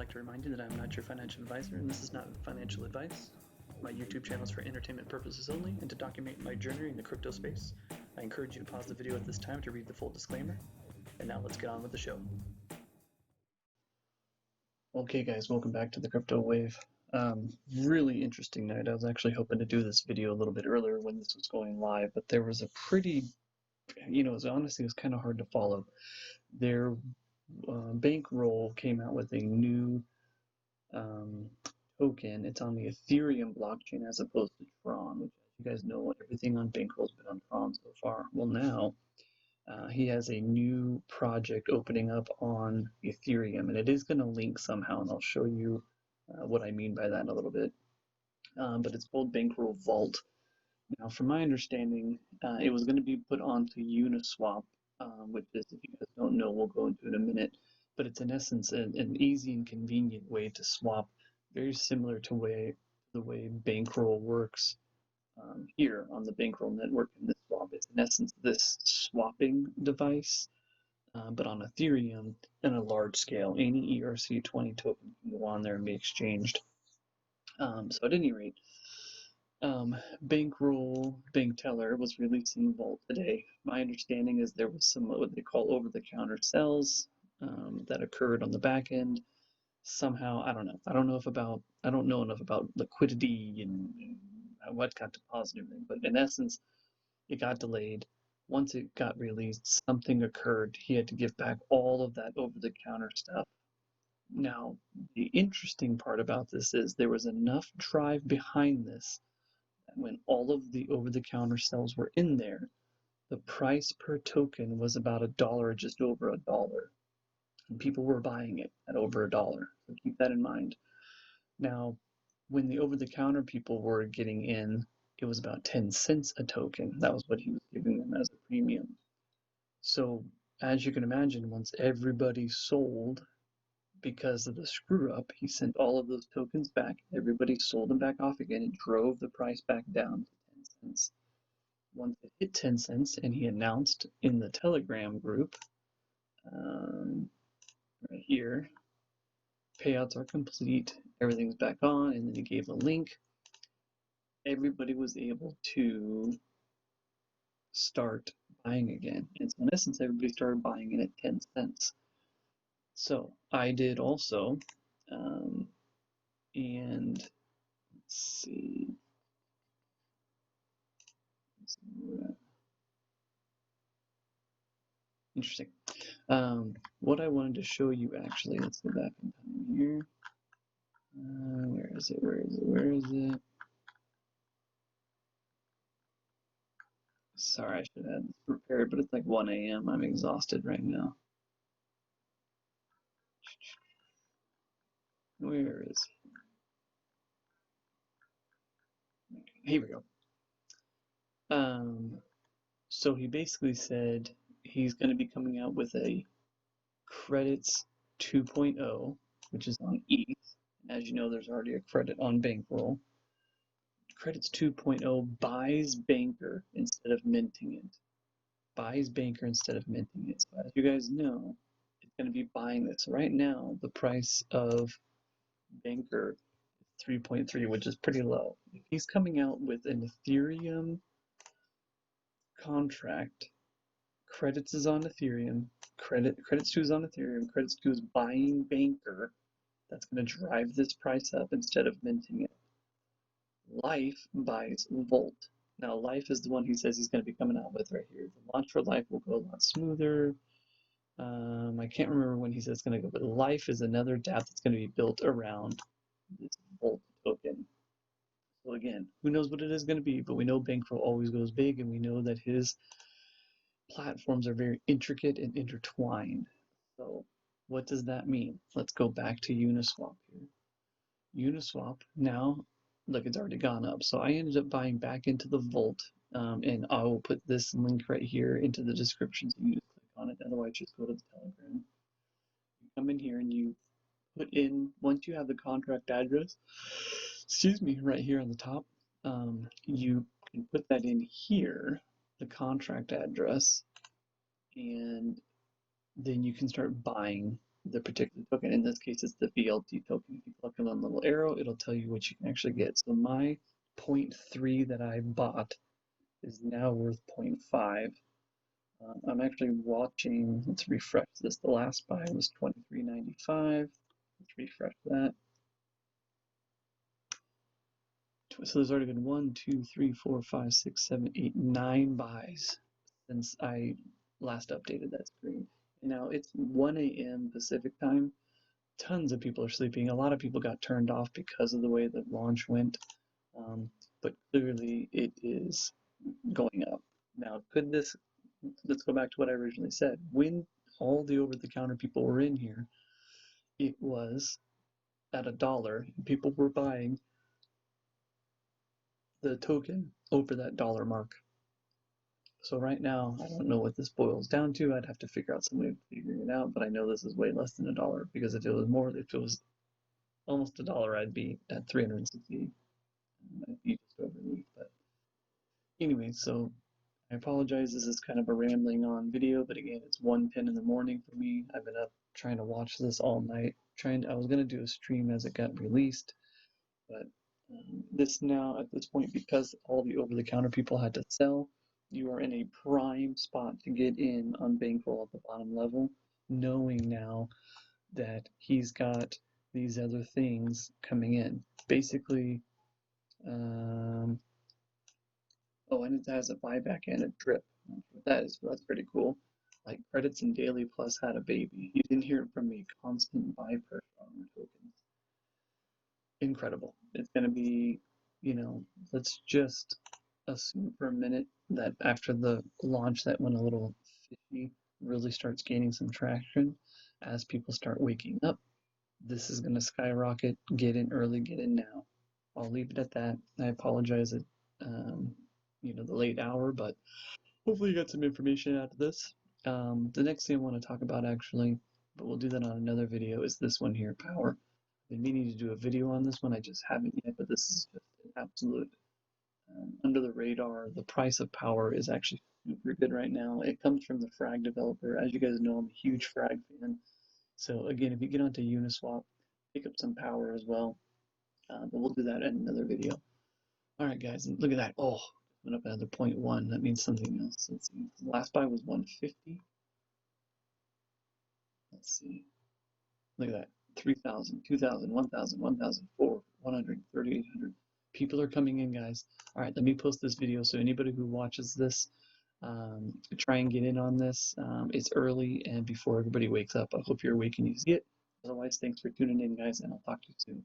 like to remind you that I'm not your financial advisor and this is not financial advice. My YouTube channel is for entertainment purposes only and to document my journey in the crypto space. I encourage you to pause the video at this time to read the full disclaimer. And now let's get on with the show. Okay guys, welcome back to the crypto wave. Really interesting night. I was actually hoping to do this video a little bit earlier when this was going live, but there was a pretty, honestly, it was kind of hard to follow. Their Bankroll came out with a new token. It's on the Ethereum blockchain as opposed to Tron, which, as you guys know, everything on Bankroll's been on Tron so far. Well, now he has a new project opening up on Ethereum, and it is going to link somehow, and I'll show you what I mean by that in a little bit. But it's called Bankroll Vault. Now, from my understanding, it was going to be put onto Uniswap, which is, if you guys don't know, we'll go into it in a minute. But it's in essence an easy and convenient way to swap, very similar to the way Bankroll works here on the Bankroll Network. In this swap, it's in essence this swapping device, but on Ethereum in a large scale. Any ERC20 token can go on there and be exchanged. So at any rate, Bankroll Bank Teller was releasing Vault today. My understanding is there was some what they call over-the-counter sales that occurred on the back end. Somehow, I don't know. I don't know enough about liquidity and what got deposited and everything. But in essence, it got delayed. Once it got released, something occurred. He had to give back all of that over-the-counter stuff. Now, the interesting part about this is there was enough drive behind this that when all of the over-the-counter sales were in there, the price per token was about $1, just over $1. And people were buying it at over $1. So keep that in mind. Now, when the over-the-counter people were getting in, it was about 10 cents a token. That was what he was giving them as a premium. So, as you can imagine, once everybody sold because of the screw up, he sent all of those tokens back. Everybody sold them back off again. It drove the price back down to 10 cents. Once it hit 10 cents, and he announced in the Telegram group, right here, payouts are complete, everything's back on, and then he gave a link. Everybody was able to start buying again. And so in essence, everybody started buying it at 10 cents. So I did also, and let's see. Interesting. What I wanted to show you actually, let's go back in time here. Where is it? Sorry, I should have had this prepared, but it's like 1 a.m. I'm exhausted right now. Where is it? Here we go. So he basically said he's going to be coming out with a credits 2.0, which is on ETH. As you know, there's already a credit on Bankroll. Credits 2.0 buys Banker instead of minting it. Buys Banker instead of minting it. So as you guys know, it's going to be buying this. Right now, the price of Banker is 3.3, which is pretty low. If he's coming out with an Ethereum contract, credits is on Ethereum, credits 2 is on Ethereum, credits 2 is buying Banker, that's going to drive this price up instead of minting it. Life buys Volt. Now, Life is the one he says he's going to be coming out with right here. The launch for Life will go a lot smoother. I can't remember when he says it's going to go, but Life is another dApp that's going to be built around this Volt token. So again, who knows what it is going to be, but we know Bankroll always goes big, and we know that his platforms are very intricate and intertwined. So what does that mean? Let's go back to Uniswap here. Uniswap now, look, it's already gone up. So I ended up buying back into the Vault, and I will put this link right here into the description so you just click on it. Otherwise, just go to the Telegram. You come in here and you put in, once you have the contract address, right here on the top, you can put that in here, the contract address, and then you can start buying the particular token. In this case, it's the VLT token. If you click on the little arrow, it'll tell you what you can actually get. So my 0.3 that I bought is now worth 0.5. I'm actually watching, let's refresh this. The last buy was $23.95. Let's refresh that. So there's already been 1, 2, 3, 4, 5, 6, 7, 8, 9 buys since I last updated that screen. And now it's 1 a.m. Pacific time. Tons of people are sleeping. A lot of people got turned off because of the way the launch went. But clearly it is going up. Now, could this, let's go back to what I originally said. When all the over-the-counter people were in here, it was at $1. People were buying the token over that dollar mark. So right now, I don't know what this boils down to. I'd have to figure out some way of figuring it out, but I know this is way less than $1 because if it was more, if it was almost $1, I'd be at 360. I'd be just overneath. But anyway, so I apologize. This is kind of a rambling on video, but again, it's 1:10 in the morning for me. I've been up trying to watch this all night. I was gonna do a stream as it got released, but this now at this point, because all the over-the-counter people had to sell, you are in a prime spot to get in on Bankroll at the bottom level, knowing now that he's got these other things coming in. Basically, oh, and it has a buyback and a drip. That's pretty cool. Like credits and daily plus had a baby. You didn't hear it from me. Constant buy pressure on the tokens. Incredible. It's gonna be, let's just assume for a minute that after the launch that went a little fishy really starts gaining some traction as people start waking up. This is gonna skyrocket. Get in early, get in now. I'll leave it at that. I apologize at the late hour, but hopefully you got some information out of this. The next thing I want to talk about actually, but we'll do that on another video, is this one here, power. I've been meaning to do a video on this one. I just haven't yet, but this is just an absolute under the radar. The price of power is actually super good right now. It comes from the Frag developer. As you guys know, I'm a huge Frag fan. So again, if you get onto Uniswap, pick up some power as well. But we'll do that in another video. All right, guys, look at that. Oh, went up another 0.1. That means something else. Let's see. The last buy was 150. Let's see. Look at that. 3,000, 2,000, 1,000, 1,000, 100, 3,800. People are coming in, guys. All right, let me post this video so anybody who watches this, try and get in on this. It's early and before everybody wakes up. I hope you're awake and you see it. Otherwise, thanks for tuning in, guys, and I'll talk to you soon.